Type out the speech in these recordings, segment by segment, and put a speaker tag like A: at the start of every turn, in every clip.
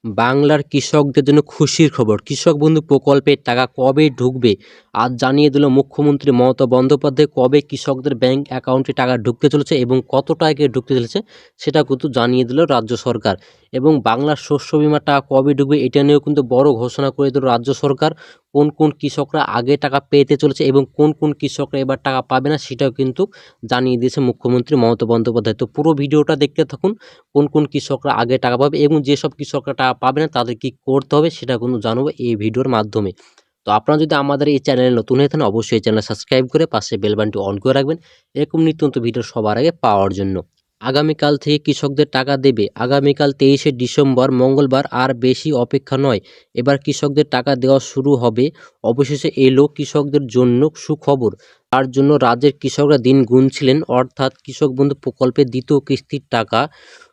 A: বাংলার কৃষকদের জন্য খুশির খবর, কৃষক বন্ধু প্রকল্পের টাকা কবে ঢুকবে আজ জানিয়ে দিল মুখ্যমন্ত্রী মমতা বন্দ্যোপাধ্যায়। কবে কৃষকদের ব্যাংক অ্যাকাউন্টে টাকা ঢুকতে চলেছে এবং কত টাকা ঢুকতে চলেছে সেটা কিন্তু জানিয়ে দিল রাজ্য সরকার। এবং বাংলার শস্য বিমার টাকা কবে ঢুকবে এটা নিয়েও কিন্তু বড় ঘোষণা করে দিল রাজ্য সরকার। কোন কোন কৃষকরা আগে টাকা পেতে চলেছে এবং কোন কোন কৃষকরা এবার টাকা পাবে না সেটাও কিন্তু জানিয়ে দিয়েছে মুখ্যমন্ত্রী মমতা বন্দ্যোপাধ্যায়। তো পুরো ভিডিওটা দেখতে থাকুন, কোন কোন কৃষকরা আগে টাকা পাবে এবং যেসব কৃষকরা টাকা পাবে না তাদের কি করতে হবে সেটা কিন্তু জানাবো এই ভিডিওর মাধ্যমে। তো আপনারা যদি আমাদের এই চ্যানেলে নতুন হয়ে থাকেন অবশ্যই চ্যানেল সাবস্ক্রাইব করে পাশে বেল বাটনটি অন করে রাখবেন এরকম নিত্য নতুন ভিডিও সবার আগে পাওয়ার জন্য। আগামীকাল থেকে কৃষকদের টাকা দেবে। আগামীকাল 23শে ডিসেম্বর মঙ্গলবার, আর বেশি অপেক্ষা নয়, এবার কৃষকদের টাকা দেওয়া শুরু হবে। অবশেষে এলো কৃষকদের জন্য সুখবর। তার জন্য রাজ্যের কৃষকরা দিন গুনছিলেন, অর্থাৎ কৃষক বন্ধু প্রকল্পের দ্বিতীয় কিস্তির টাকা,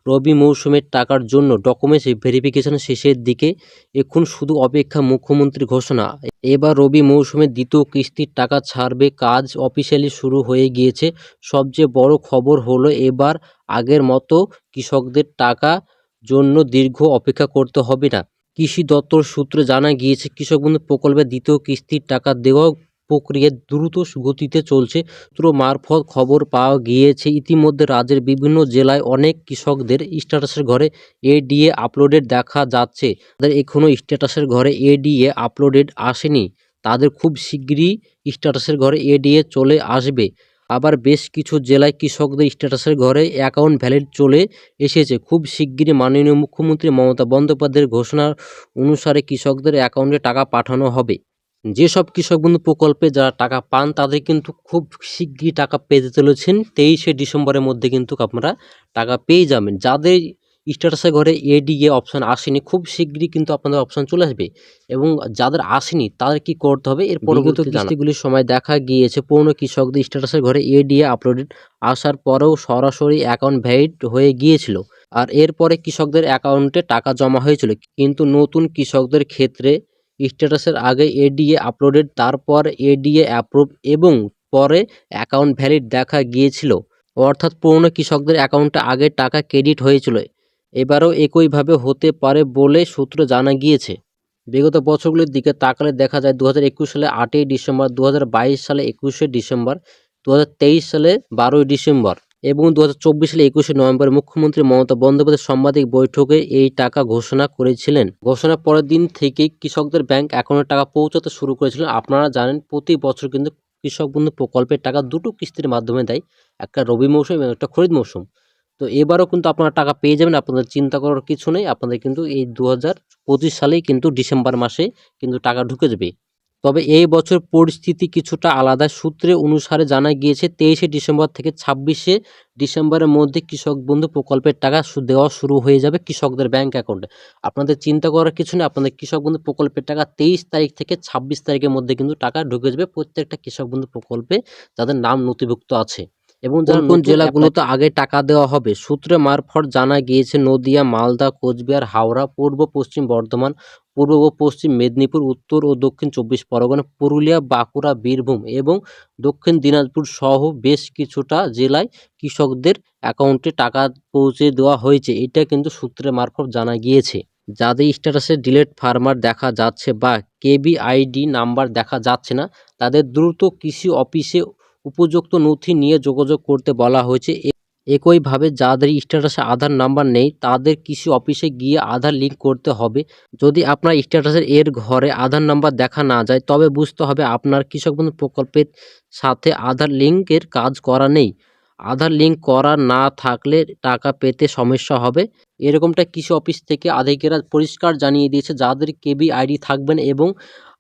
A: রবি মৌসুমের টাকার জন্য ডকুমেন্টস ভেরিফিকেশন শেষের দিকে। এখন শুধু অপেক্ষা মুখ্যমন্ত্রীর ঘোষণা। এবার রবি মৌসুমের দ্বিতীয় কিস্তির টাকা ছাড়বে, কাজ অফিসিয়ালি শুরু হয়ে গিয়েছে। সবচেয়ে বড় খবর হলো এবার আগের মতো কৃষকদের টাকা জন্য দীর্ঘ অপেক্ষা করতে হবে না। কৃষি দপ্তর সূত্রে জানা গিয়েছে কৃষক বন্ধু প্রকল্পের দ্বিতীয় কিস্তির টাকা দেওয়া প্রক্রিয়া দ্রুত গতিতে চলছে। সূত্র মারফত খবর পাওয়া গিয়েছে ইতিমধ্যে রাজ্যের বিভিন্ন জেলায় অনেক কৃষকদের স্ট্যাটাসের ঘরে এডিএ আপলোডেড দেখা যাচ্ছে। তাদের এখনও স্ট্যাটাসের ঘরে এডিএ আপলোডেড আসেনি, তাদের খুব শিগগিরই স্ট্যাটাসের ঘরে এডিএ চলে আসবে। আবার বেশ কিছু জেলায় কৃষকদের স্ট্যাটাসের ঘরে অ্যাকাউন্ট ভ্যালিড চলে এসেছে। খুব শিগগিরই মাননীয় মুখ্যমন্ত্রী মমতা বন্দ্যোপাধ্যায়ের ঘোষণা অনুসারে কৃষকদের অ্যাকাউন্টে টাকা পাঠানো হবে। যেসব কৃষক বন্ধু প্রকল্পে যারা টাকা পান তাদের কিন্তু খুব শিগগিরই টাকা পেতে চলেছেন। 23শে ডিসেম্বরের মধ্যে কিন্তু আপনারা টাকা পেয়ে যাবেন। যাদের স্ট্যাটাসের ঘরে এডিএ অপশান আসেনি খুব শিগগিরই কিন্তু আপনাদের অপশান চলে আসবে, এবং যাদের আসেনি তাদের কি করতে হবে এর পরবর্তী কিস্তিগুলির সময় দেখা গিয়েছে পুরনো কৃষকদের স্ট্যাটাসের ঘরে এডিএ আপলোডেড আসার পরেও সরাসরি অ্যাকাউন্ট ভ্যালিড হয়ে গিয়েছিল, আর এরপরে কৃষকদের অ্যাকাউন্টে টাকা জমা হয়েছিল। কিন্তু নতুন কৃষকদের ক্ষেত্রে স্ট্যাটাসের আগে এডিএ আপলোডেড, তারপর এডিএ অ্যাপ্রুভ এবং পরে অ্যাকাউন্ট ভ্যালিড দেখা গিয়েছিল, অর্থাৎ পুরনো কৃষকদের অ্যাকাউন্টে আগে টাকা ক্রেডিট হয়েছিল। এবারও একইভাবে হতে পারে বলে সূত্রে জানা গিয়েছে। বিগত বছরগুলির দিকে তাকালে দেখা যায় 2021 সালে 8ই ডিসেম্বর, 2022 সালে 21শে ডিসেম্বর, 2023 সালে 12ই ডিসেম্বর এবং 2024 সালে 21শে নভেম্বর মুখ্যমন্ত্রী মমতা বন্দ্যোপাধ্যায় সাংবাদিক বৈঠকে এই টাকা ঘোষণা করেছিলেন। ঘোষণার পরের দিন থেকেই কৃষকদের ব্যাংক অ্যাকাউন্টে টাকা পৌঁছাতে শুরু করেছিলেন। আপনারা জানেন প্রতি বছর কিন্তু কৃষক বন্ধু প্রকল্পের টাকা দুটো কিস্তির মাধ্যমে দেয়, একটা রবি মৌসুম এবং একটা খরিফ মৌসুম। তো এবারও কিন্তু আপনারা টাকা পেয়ে যাবেন, আপনাদের চিন্তা করার কিছু নেই। আপনাদের কিন্তু এই 2025 সালেই কিন্তু ডিসেম্বর মাসে কিন্তু টাকা ঢুকে যাবে। তবে এই বছর পরিস্থিতি কিছুটা আলাদা। সূত্রে অনুসারে জানা গিয়েছে 23শে ডিসেম্বর থেকে 26শে ডিসেম্বরের মধ্যে কৃষক বন্ধু প্রকল্পের টাকা দেওয়া শুরু হয়ে যাবে কৃষকদের ব্যাংক অ্যাকাউন্টে। আপনাদের চিন্তা করার কিছু নেই, আপনাদের কৃষক বন্ধু প্রকল্পের টাকা 23 তারিখ থেকে 26 তারিখের মধ্যে কিন্তু টাকা ঢুকে যাবে প্রত্যেকটা কৃষক বন্ধু প্রকল্পে যাদের নাম নথিভুক্ত আছে। এবং যারা কোন জেলাগুলোতে আগে টাকা দেওয়া হবে সূত্রে মারফত জানা গিয়েছে নদিয়া, মালদা, কোচবিহার, হাওড়া, পূর্ব পশ্চিম বর্ধমান, পূর্ব ও পশ্চিম মেদিনীপুর, উত্তর ও দক্ষিণ 24 পরগনা, পুরুলিয়া, বাঁকুড়া, বীরভূম এবং দক্ষিণ দিনাজপুর সহ বেশ কিছুটা জেলায় কৃষকদের অ্যাকাউন্টে টাকা পৌঁছে দেওয়া হয়েছে। এটা কিন্তু সূত্রের মারফত জানা গিয়েছে। যাদের স্ট্যাটাসে ডিলেট ফার্মার দেখা যাচ্ছে বা কেবিআইডি নাম্বার দেখা যাচ্ছে না তাদের দ্রুত কৃষি অফিসে উপযুক্ত নথি নিয়ে যোগাযোগ করতে বলা হয়েছে। একইভাবে যাদের স্ট্যাটাসে আধার নাম্বার নেই তাদের কৃষি অফিসে গিয়ে আধার লিঙ্ক করতে হবে। যদি আপনার স্ট্যাটাসের এর ঘরে আধার নাম্বার দেখা না যায় তবে বুঝতে হবে আপনার কৃষক বন্ধু প্রকল্পের সাথে আধার লিঙ্কের কাজ করা নেই। আধার লিঙ্ক করা না থাকলে টাকা পেতে সমস্যা হবে, এরকমটা কৃষি অফিস থেকে আধিকারিকরা পরিষ্কার জানিয়ে দিয়েছে। যাদের কেবিআইডি থাকবেন এবং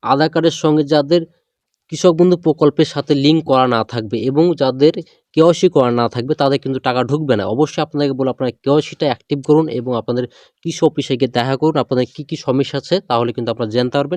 A: আধার কার্ডের সঙ্গে যাদের কৃষক বন্ধু প্রকল্পের সাথে লিঙ্ক করা না থাকবে এবং যাদের কেওয়াইসি করা না থাকবে তাদের কিন্তু টাকা ঢুকবে না। অবশ্যই আপনাদেরকে বলে আপনারা কেওয়াইসিটা অ্যাক্টিভ করুন এবং আপনাদের কৃষি অফিসে গিয়ে দেখা করুন আপনাদের কী কী সমস্যা আছে, তাহলে কিন্তু আপনারা জানতে পারবেন।